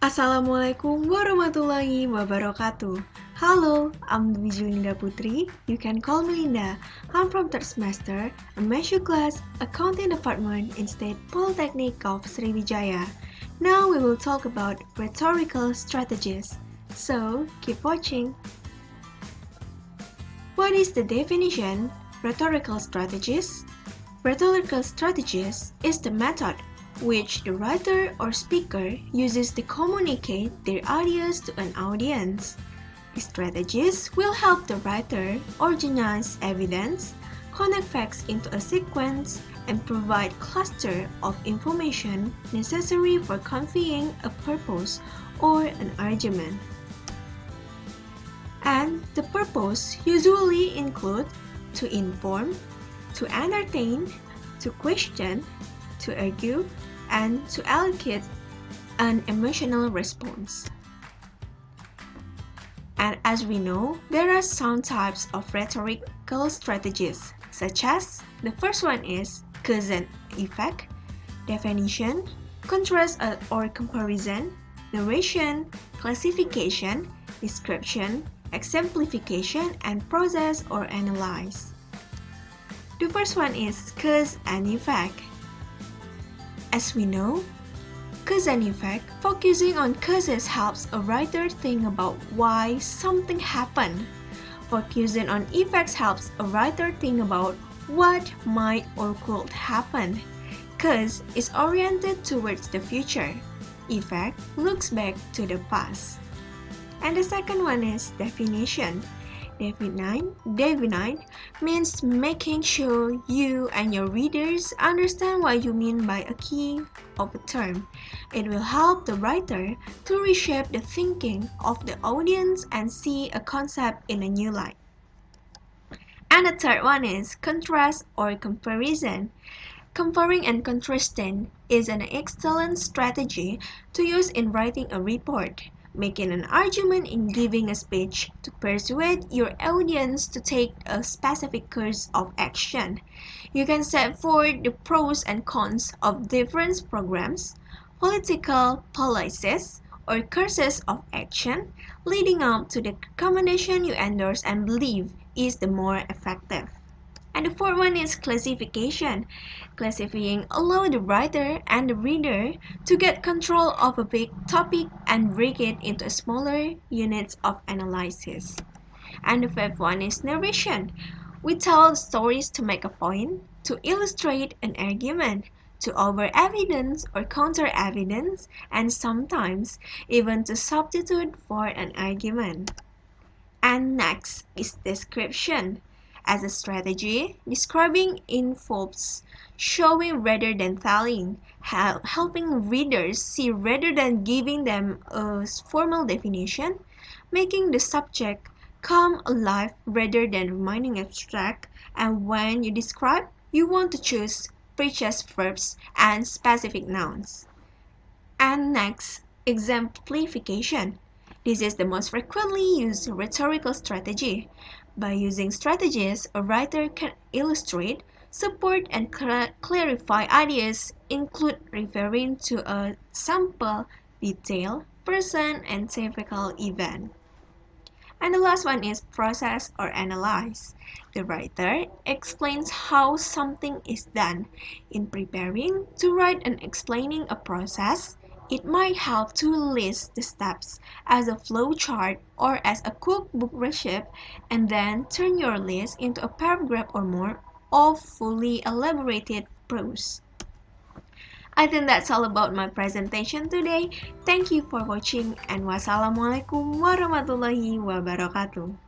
Assalamualaikum warahmatullahi wabarakatuh. Hello, I'm Julinda Putri. You can call me Linda. I'm from third semester, a major class, accounting department in State Polytechnic of Sriwijaya. Now we will talk about rhetorical strategies. So, keep watching. What is the definition? Rhetorical strategies? Rhetorical strategies is the method which the writer or speaker uses to communicate their ideas to an audience. These strategies will help the writer organize evidence, connect facts into a sequence, and provide cluster of information necessary for conveying a purpose or an argument. And the purpose usually include to inform, to entertain, to question, to argue, and to elicit an emotional response. And as we know, there are some types of rhetorical strategies, such as the first one is cause and effect, definition, contrast or comparison, narration, classification, description, exemplification, and process or analyze. The first one is cause and effect. As we know, cause and effect, focusing on causes helps a writer think about why something happened. Focusing on effects helps a writer think about what might or could happen. Cause is oriented towards the future. Effect looks back to the past. And the second one is definition. Define means making sure you and your readers understand what you mean by a key of a term. It will help the writer to reshape the thinking of the audience and see a concept in a new light. And the third one is contrast or comparison. Comparing and contrasting is an excellent strategy to use in writing a report, making an argument in giving a speech to persuade your audience to take a specific course of action. You can set forth the pros and cons of different programs, political policies, or courses of action leading up to the recommendation you endorse and believe is the more effective. And the fourth one is classification. Classifying allows the writer and the reader to get control of a big topic and break it into smaller units of analysis. And the fifth one is narration. We tell stories to make a point, to illustrate an argument, to over evidence or counter evidence, and sometimes even to substitute for an argument. And next is description. As a strategy, describing involves showing rather than telling, helping readers see rather than giving them a formal definition, making the subject come alive rather than remaining abstract, and when you describe, you want to choose precise verbs and specific nouns. And next, exemplification. This is the most frequently used rhetorical strategy. By using strategies, a writer can illustrate, support, and clarify ideas, include referring to a sample, detail, person, and typical event. And the last one is process or analyze. The writer explains how something is done. In preparing to write and explaining a process, it might help to list the steps as a flow chart or as a cookbook recipe and then turn your list into a paragraph or more of fully elaborated prose. I think that's all about my presentation today. Thank you for watching and wassalamualaikum warahmatullahi wabarakatuh.